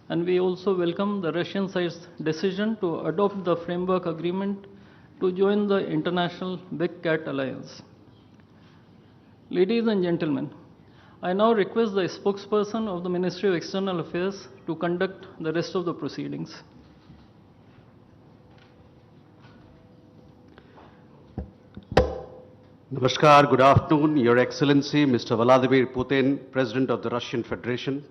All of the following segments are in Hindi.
and we also welcome the Russian side's decision to adopt the framework agreement to join the International Big Cat Alliance. Ladies and gentlemen, I now request the spokesperson of the Ministry of External Affairs to conduct the rest of the proceedings. Namaskar, good afternoon, Your Excellency, Mr. Vladimir Putin, President of the Russian Federation,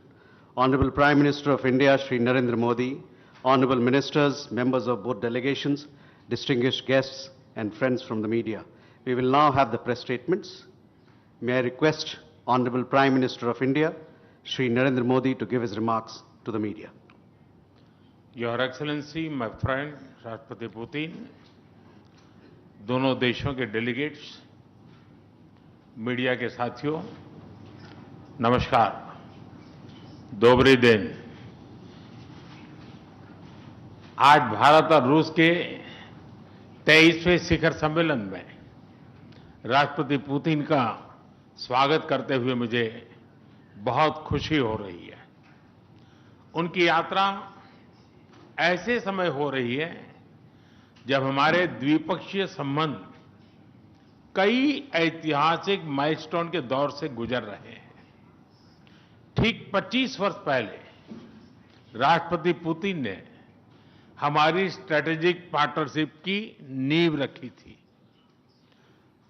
Honorable Prime Minister of India, Shri Narendra Modi, Honorable Ministers, members of both delegations, distinguished guests, and friends from the media. We will now have the press statements. May I request Honorable Prime Minister of India, Shri Narendra Modi, to give his remarks to the media. Your Excellency, my friend, राष्ट्रपति पुतिन, दोनों देशों के डेलीगेट्स, मीडिया के साथियों, नमस्कार, दोबरी दिन। आज भारत और रूस के 23वें शिखर सम्मेलन में राष्ट्रपति पुतिन का स्वागत करते हुए मुझे बहुत खुशी हो रही है। उनकी यात्रा ऐसे समय हो रही है जब हमारे द्विपक्षीय संबंध कई ऐतिहासिक माइलस्टोन के दौर से गुजर रहे हैं। ठीक 25 वर्ष पहले राष्ट्रपति पुतिन ने हमारी स्ट्रेटेजिक पार्टनरशिप की नींव रखी थी।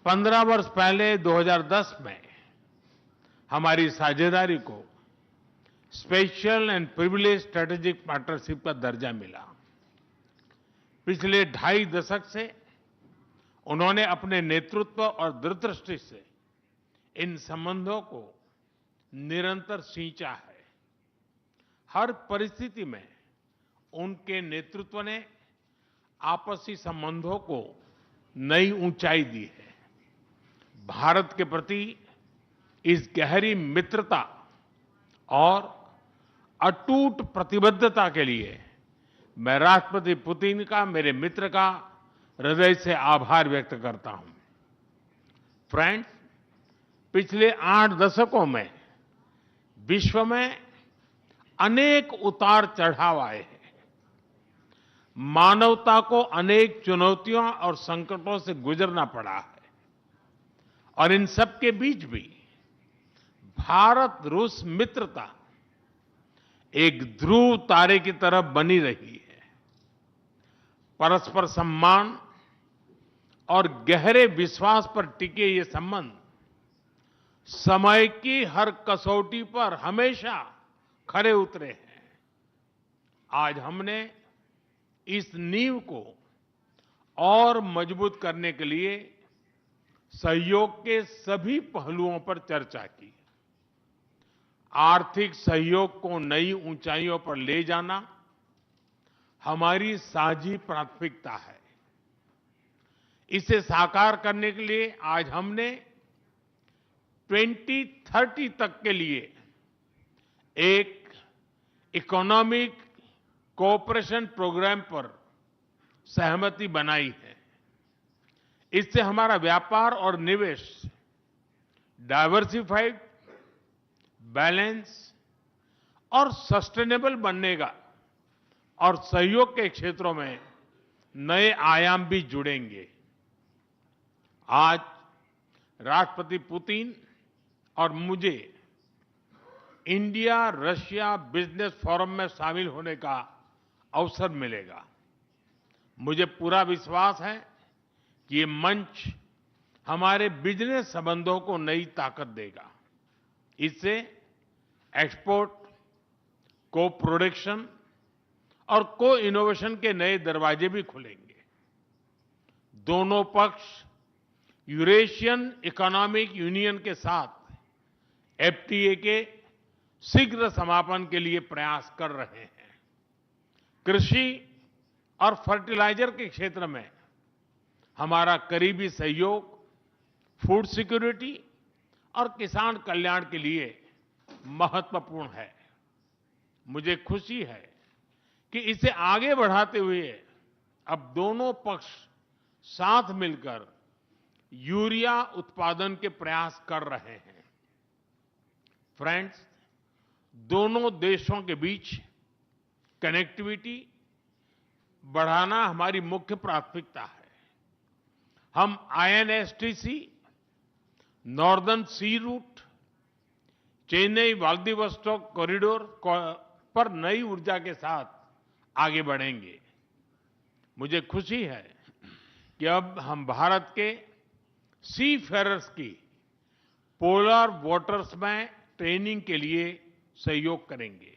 15 वर्ष पहले 2010 में हमारी साझेदारी को special and privilege strategic partnership का दर्जा मिला। पिछले 2.5 दशक से उन्होंने अपने नेतृत्व और दूरदृष्टि से इन संबंधों को निरंतर सींचा है। हर परिस्थिति में उनके नेतृत्व ने आपसी संबंधों को नई ऊंचाई दी है। भारत के प्रति इस गहरी मित्रता और अटूट प्रतिबद्धता के लिए मैं राष्ट्रपति पुतिन का, मेरे मित्र का हृदय से आभार व्यक्त करता हूं। फ्रेंड्स, पिछले 8 दशकों में विश्व में अनेक उतार चढ़ाव आए हैं। मानवता को अनेक चुनौतियों और संकटों से गुजरना पड़ा है और इन सब के बीच भी भारत रूस मित्रता एक ध्रुव तारे की तरह बनी रही है। परस्पर सम्मान और गहरे विश्वास पर टिके ये संबंध समय की हर कसौटी पर हमेशा खरे उतरे हैं। आज हमने इस नींव को और मजबूत करने के लिए सहयोग के सभी पहलुओं पर चर्चा की। आर्थिक सहयोग को नई ऊंचाइयों पर ले जाना हमारी साझी प्राथमिकता है। इसे साकार करने के लिए आज हमने 2030 तक के लिए एक इकोनॉमिक कोऑपरेशन प्रोग्राम पर सहमति बनाई है। इससे हमारा व्यापार और निवेश डाइवर्सिफाइड, बैलेंस और सस्टेनेबल बनेगा और सहयोग के क्षेत्रों में नए आयाम भी जुड़ेंगे। आज राष्ट्रपति पुतिन और मुझे इंडिया रशिया बिजनेस फोरम में शामिल होने का अवसर मिलेगा। मुझे पूरा विश्वास है कि ये मंच हमारे बिजनेस संबंधों को नई ताकत देगा। इससे एक्सपोर्ट, को प्रोडक्शन और को इनोवेशन के नए दरवाजे भी खुलेंगे। दोनों पक्ष यूरेशियन इकोनॉमिक यूनियन के साथ एफटीए के शीघ्र समापन के लिए प्रयास कर रहे हैं। कृषि और फर्टिलाइजर के क्षेत्र में हमारा करीबी सहयोग फूड सिक्योरिटी और किसान कल्याण के लिए महत्वपूर्ण है। मुझे खुशी है कि इसे आगे बढ़ाते हुए अब दोनों पक्ष साथ मिलकर यूरिया उत्पादन के प्रयास कर रहे हैं। फ्रेंड्स, दोनों देशों के बीच कनेक्टिविटी बढ़ाना हमारी मुख्य प्राथमिकता है। हम आईएनएसटीसी, नॉर्दर्न सी रूट, चेन्नई व्लादिवोस्टोक कॉरिडोर पर नई ऊर्जा के साथ आगे बढ़ेंगे। मुझे खुशी है कि अब हम भारत के सी फेरर्स की पोलर वाटर्स में ट्रेनिंग के लिए सहयोग करेंगे।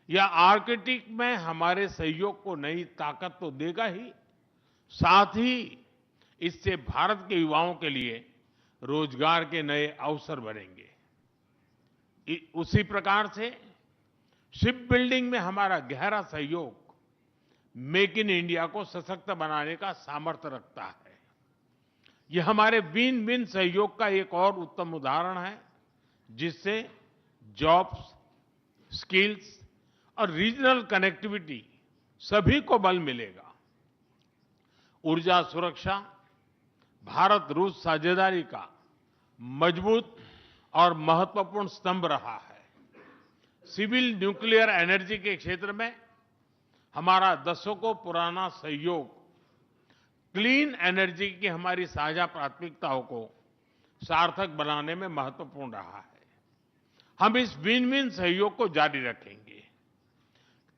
यह आर्कटिक में हमारे सहयोग को नई ताकत तो देगा ही, साथ ही इससे भारत के युवाओं के लिए रोजगार के नए अवसर बनेंगे। उसी प्रकार से शिप बिल्डिंग में हमारा गहरा सहयोग मेक इन इंडिया को सशक्त बनाने का सामर्थ्य रखता है। यह हमारे विन विन सहयोग का एक और उत्तम उदाहरण है, जिससे जॉब्स, स्किल्स और रीजनल कनेक्टिविटी सभी को बल मिलेगा। ऊर्जा सुरक्षा भारत रूस साझेदारी का मजबूत और महत्वपूर्ण स्तंभ रहा है। सिविल न्यूक्लियर एनर्जी के क्षेत्र में हमारा दशकों पुराना सहयोग क्लीन एनर्जी की हमारी साझा प्राथमिकताओं को सार्थक बनाने में महत्वपूर्ण रहा है। हम इस विन विन सहयोग को जारी रखेंगे।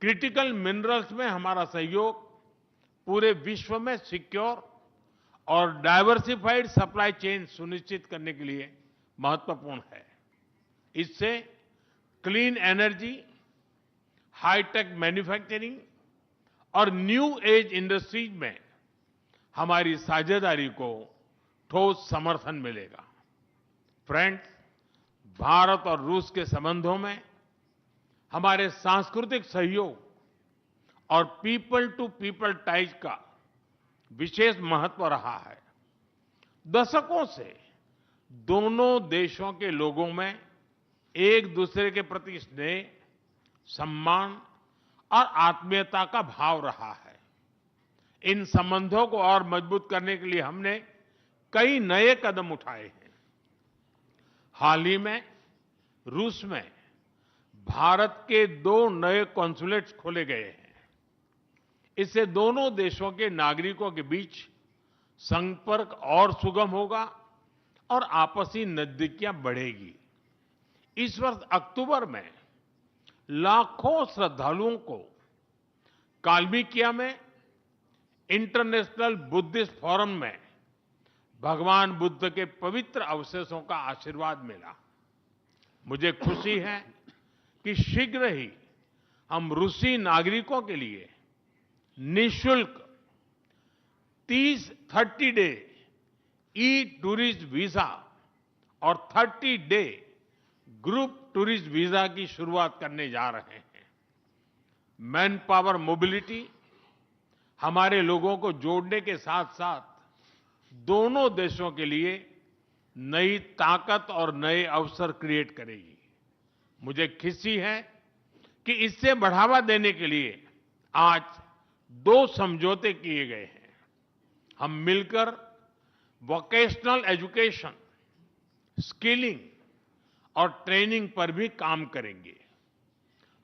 क्रिटिकल मिनरल्स में हमारा सहयोग पूरे विश्व में सिक्योर और डाइवर्सिफाइड सप्लाई चेन सुनिश्चित करने के लिए महत्वपूर्ण है। इससे क्लीन एनर्जी, हाईटेक मैन्युफैक्चरिंग और न्यू एज इंडस्ट्रीज में हमारी साझेदारी को ठोस समर्थन मिलेगा। फ्रेंड्स, भारत और रूस के संबंधों में हमारे सांस्कृतिक सहयोग और पीपल टू पीपल टाइज का विशेष महत्व रहा है। दशकों से दोनों देशों के लोगों में एक दूसरे के प्रति स्नेह, सम्मान और आत्मीयता का भाव रहा है। इन संबंधों को और मजबूत करने के लिए हमने कई नए कदम उठाए हैं। हाल ही में रूस में भारत के 2 नए कॉन्सुलेट्स खोले गए हैं। इससे दोनों देशों के नागरिकों के बीच संपर्क और सुगम होगा और आपसी नजदीकियां बढ़ेगी। इस वर्ष अक्टूबर में लाखों श्रद्धालुओं को काल्मिकिया में इंटरनेशनल बुद्धिस्ट फोरम में भगवान बुद्ध के पवित्र अवशेषों का आशीर्वाद मिला। मुझे खुशी है कि शीघ्र ही हम रूसी नागरिकों के लिए निःशुल्क 30 डे ई टूरिस्ट वीजा और 30 डे ग्रुप टूरिस्ट वीजा की शुरुआत करने जा रहे हैं। मैन पावर मोबिलिटी हमारे लोगों को जोड़ने के साथ साथ दोनों देशों के लिए नई ताकत और नए अवसर क्रिएट करेगी। मुझे खुशी है कि इससे बढ़ावा देने के लिए आज 2 समझौते किए गए हैं। हम मिलकर वोकेशनल एजुकेशन, स्किलिंग और ट्रेनिंग पर भी काम करेंगे।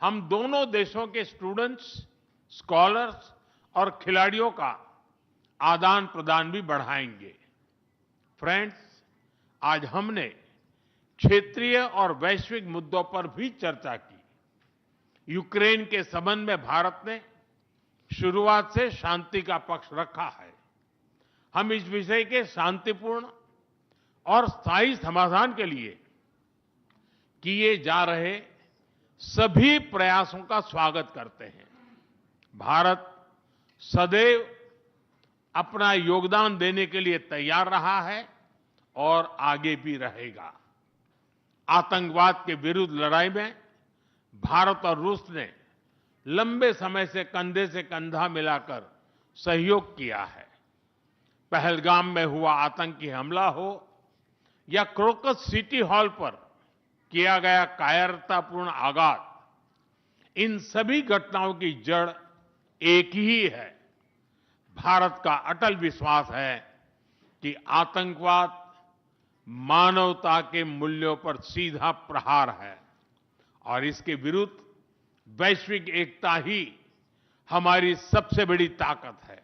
हम दोनों देशों के स्टूडेंट्स, स्कॉलर्स और खिलाड़ियों का आदान प्रदान भी बढ़ाएंगे। फ्रेंड्स, आज हमने क्षेत्रीय और वैश्विक मुद्दों पर भी चर्चा की। यूक्रेन के संबंध में भारत ने शुरुआत से शांति का पक्ष रखा है। हम इस विषय के शांतिपूर्ण और स्थायी समाधान के लिए किए जा रहे सभी प्रयासों का स्वागत करते हैं। भारत सदैव अपना योगदान देने के लिए तैयार रहा है और आगे भी रहेगा। आतंकवाद के विरुद्ध लड़ाई में भारत और रूस ने लंबे समय से कंधा मिलाकर सहयोग किया है। पहलगाम में हुआ आतंकी हमला हो या क्रोकस सिटी हॉल पर किया गया कायरतापूर्ण आघात, इन सभी घटनाओं की जड़ एक ही है। भारत का अटल विश्वास है कि आतंकवाद मानवता के मूल्यों पर सीधा प्रहार है और इसके विरुद्ध वैश्विक एकता ही हमारी सबसे बड़ी ताकत है।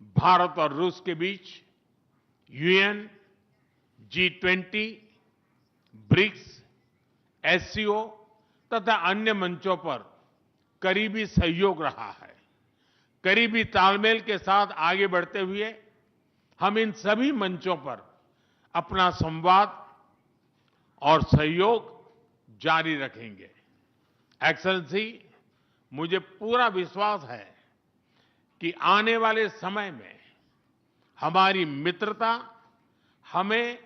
भारत और रूस के बीच यूएन, G20, ब्रिक्स, एससीओ तथा अन्य मंचों पर करीबी सहयोग रहा है। करीबी तालमेल के साथ आगे बढ़ते हुए हम इन सभी मंचों पर अपना संवाद और सहयोग जारी रखेंगे। एक्सेलेंसी, मुझे पूरा विश्वास है कि आने वाले समय में हमारी मित्रता हमें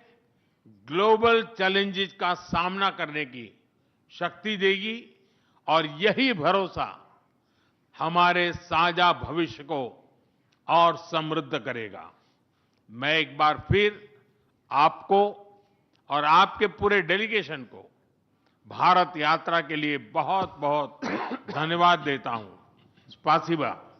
ग्लोबल चैलेंजेस का सामना करने की शक्ति देगी और यही भरोसा हमारे साझा भविष्य को और समृद्ध करेगा। मैं एक बार फिर आपको और आपके पूरे डेलीगेशन को भारत यात्रा के लिए बहुत बहुत धन्यवाद देता हूं। स्पासिबा।